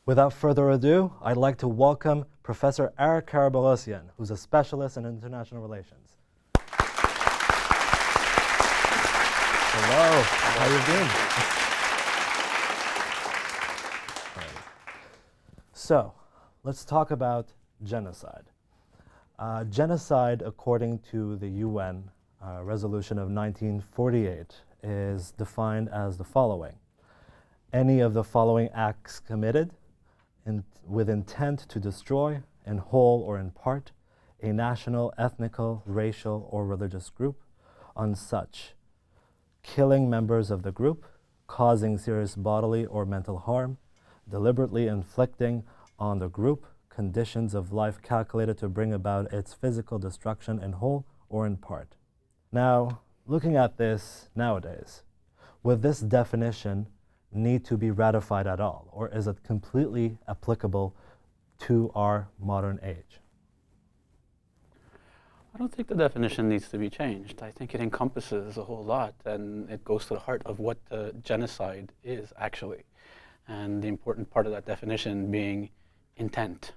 Without further ado, I'd like to welcome Professor Eric Karabalosian, who's a specialist in international relations. Hello, how you doing? So, let's talk about genocide. Genocide, according to the UN resolution of 1948, is defined as the following. Any of the following acts committed with intent to destroy, in whole or in part, a national, ethnical, racial, or religious group on such, killing members of the group, causing serious bodily or mental harm, deliberately inflicting on the group conditions of life calculated to bring about its physical destruction in whole or in part. Now, looking at this nowadays, would this definition need to be ratified at all, or is it completely applicable to our modern age? I don't think the definition needs to be changed. I think it encompasses a whole lot, and it goes to the heart of what genocide is actually. And the important part of that definition being intent,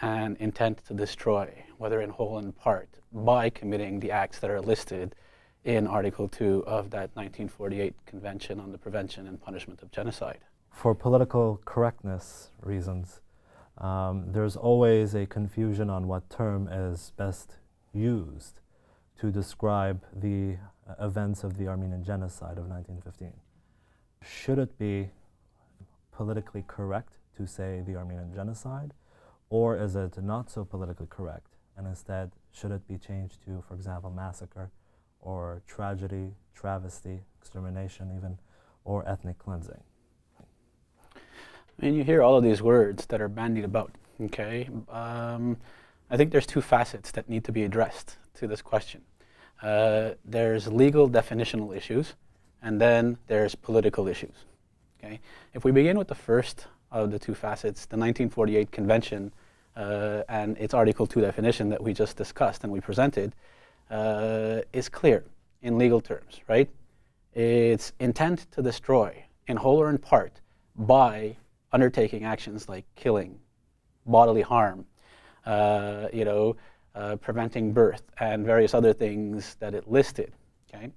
and intent to destroy, whether in whole or in part, by committing the acts that are listed in Article 2 of that 1948 Convention on the Prevention and Punishment of Genocide. For political correctness reasons, there's always a confusion on what term is best used to describe the events of the Armenian Genocide of 1915. Should it be politically correct to say the Armenian Genocide, or is it not so politically correct, and instead should it be changed to, for example, massacre, or tragedy, travesty, extermination even, or ethnic cleansing? I mean, you hear all of these words that are bandied about, okay? I think there's two facets that need to be addressed to this question. There's legal definitional issues, and then there's political issues, okay? If we begin with the first of the two facets, the 1948 Convention and its Article 2 definition that we just discussed and we presented, is clear in legal terms, right? It's intent to destroy, in whole or in part, by undertaking actions like killing, bodily harm, preventing birth, and various other things that it listed, okay?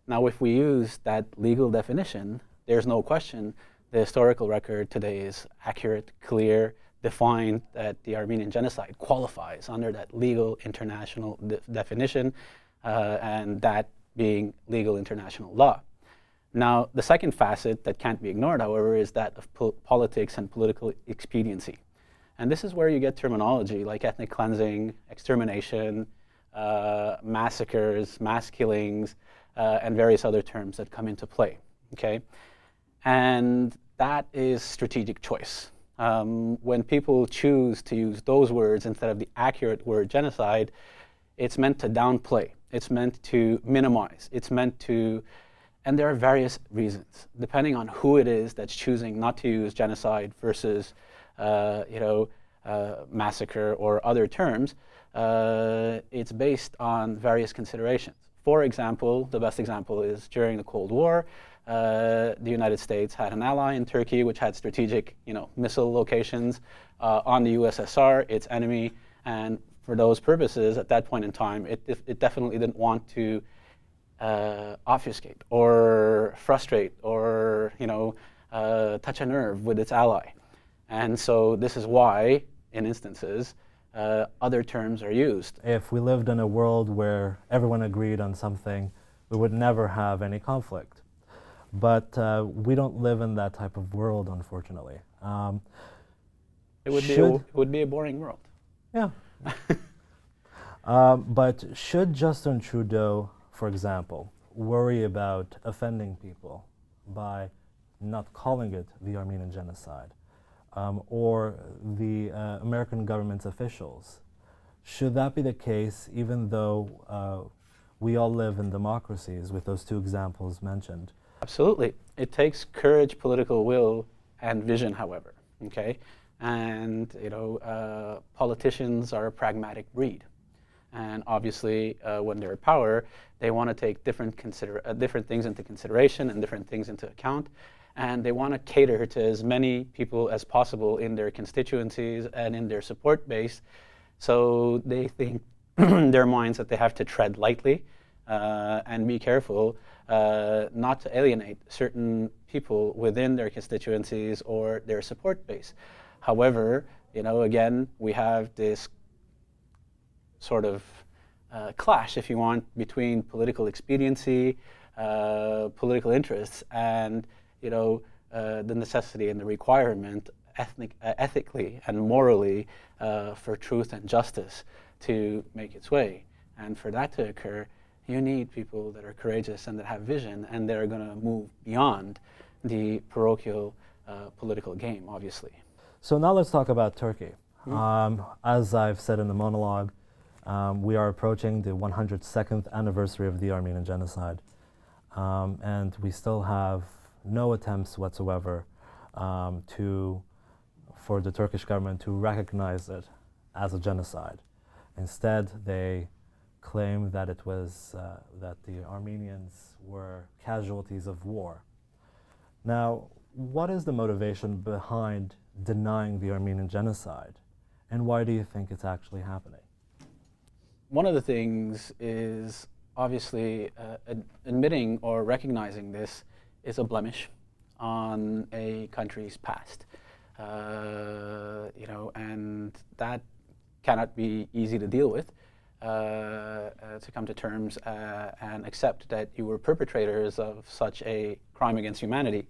Now, if we use that legal definition, there's no question the historical record today is accurate, clear, defined, that the Armenian Genocide qualifies under that legal international definition, and that being legal international law. Now, the second facet that can't be ignored, however, is that of politics and political expediency. And this is where you get terminology like ethnic cleansing, extermination, massacres, mass killings, and various other terms that come into play, okay? And that is strategic choice. When people choose to use those words instead of the accurate word genocide, it's meant to downplay. It's meant to minimize. It's meant to, and there are various reasons, depending on who it is that's choosing not to use genocide versus, massacre or other terms. It's based on various considerations. For example, the best example is during the Cold War, the United States had an ally in Turkey which had strategic, missile locations on the USSR, its enemy, and for those purposes, at that point in time, it definitely didn't want to obfuscate or frustrate or touch a nerve with its ally. And so this is why, in instances, other terms are used. If we lived in a world where everyone agreed on something, we would never have any conflict. But we don't live in that type of world, unfortunately. It would be a boring world. Yeah. But should Justin Trudeau, for example, worry about offending people by not calling it the Armenian Genocide, or the American government's officials? Should that be the case, even though we all live in democracies with those two examples mentioned? Absolutely. It takes courage, political will, and vision, however, okay? And, politicians are a pragmatic breed. And obviously, when they're in power, they want to take different things into consideration and different things into account. and they want to cater to as many people as possible in their constituencies and in their support base. So they think in their minds that they have to tread lightly and be careful not to alienate certain people within their constituencies or their support base. However, again, we have this sort of clash, if you want, between political expediency, political interests, and the necessity and the requirement, ethically and morally, for truth and justice to make its way. And for that to occur, you need people that are courageous and that have vision and that are going to move beyond the parochial political game, obviously. So now let's talk about Turkey. As I've said in the monologue, we are approaching the 102nd anniversary of the Armenian Genocide, and we still have no attempts whatsoever for the Turkish government to recognize it as a genocide. Instead, they claim that it was that the Armenians were casualties of war. Now, what is the motivation behind denying the Armenian genocide, and why do you think it's actually happening? One of the things is obviously admitting or recognizing this is a blemish on a country's past, and that cannot be easy to deal with. To come to terms and accept that you were perpetrators of such a crime against humanity.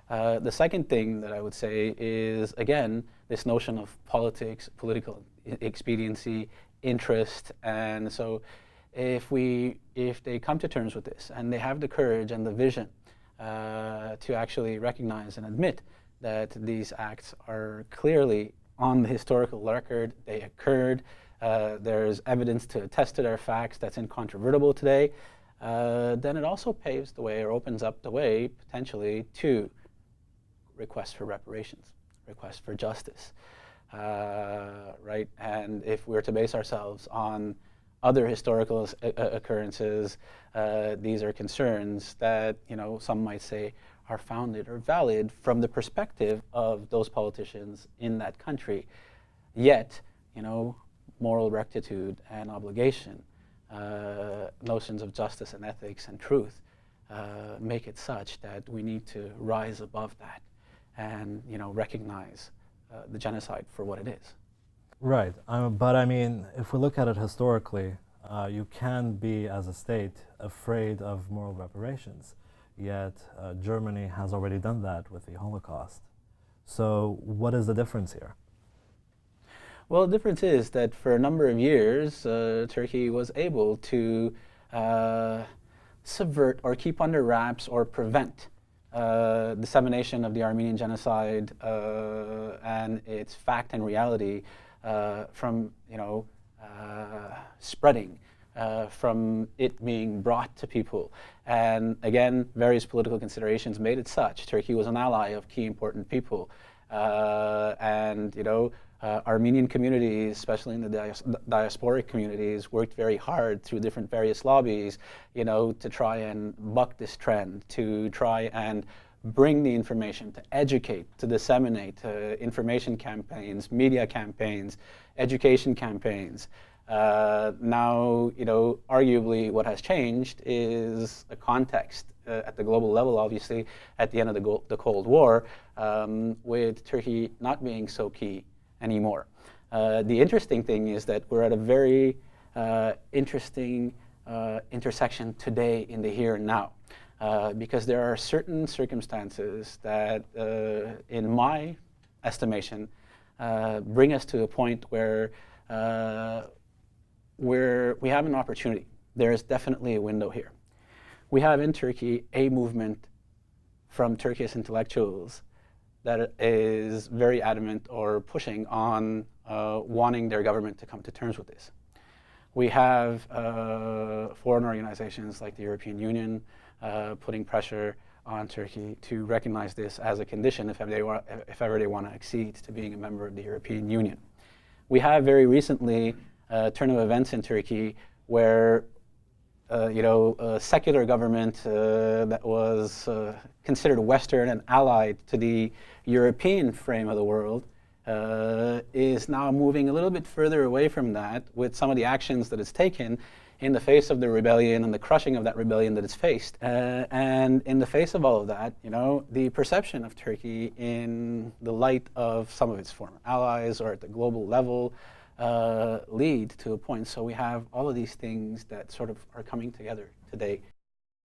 The second thing that I would say is, again, this notion of politics, political expediency, interest, and so if they come to terms with this and they have the courage and the vision to actually recognize and admit that these acts are clearly on the historical record, they occurred, there's evidence to attest to their facts that's incontrovertible today, then it also paves the way or opens up the way potentially to requests for reparations, requests for justice, right? And if we're to base ourselves on other historical occurrences, these are concerns that some might say are founded or valid from the perspective of those politicians in that country. Yet, moral rectitude and obligation, notions of justice and ethics and truth make it such that we need to rise above that and recognize the genocide for what it is. Right, but I mean, if we look at it historically, you can be, as a state, afraid of moral reparations, yet Germany has already done that with the Holocaust. So what is the difference here? Well, the difference is that for a number of years, Turkey was able to subvert or keep under wraps or prevent dissemination of the Armenian genocide and its fact and reality from spreading, from it being brought to people. And again, various political considerations made it such. Turkey was an ally of key important people, and Armenian communities, especially in the diasporic communities, worked very hard through various lobbies, to try and buck this trend, to try and bring the information, to educate, to disseminate, information campaigns, media campaigns, education campaigns. Now, arguably what has changed is a context at the global level, obviously, at the end of the Cold War, with Turkey not being so key anymore. The interesting thing is that we're at a very interesting intersection today in the here and now, because there are certain circumstances that, in my estimation, bring us to a point where we have an opportunity. There is definitely a window here. We have in Turkey a movement from Turkish intellectuals that is very adamant or pushing on wanting their government to come to terms with this. We have foreign organizations like the European Union putting pressure on Turkey to recognize this as a condition if ever they want to accede to being a member of the European Union. We have very recently a turn of events in Turkey where a secular government that was considered Western and allied to the European frame of the world is now moving a little bit further away from that with some of the actions that it's taken in the face of the rebellion and the crushing of that rebellion that it's faced. And in the face of all of that, the perception of Turkey in the light of some of its former allies or at the global level lead to a point. So we have all of these things that sort of are coming together today.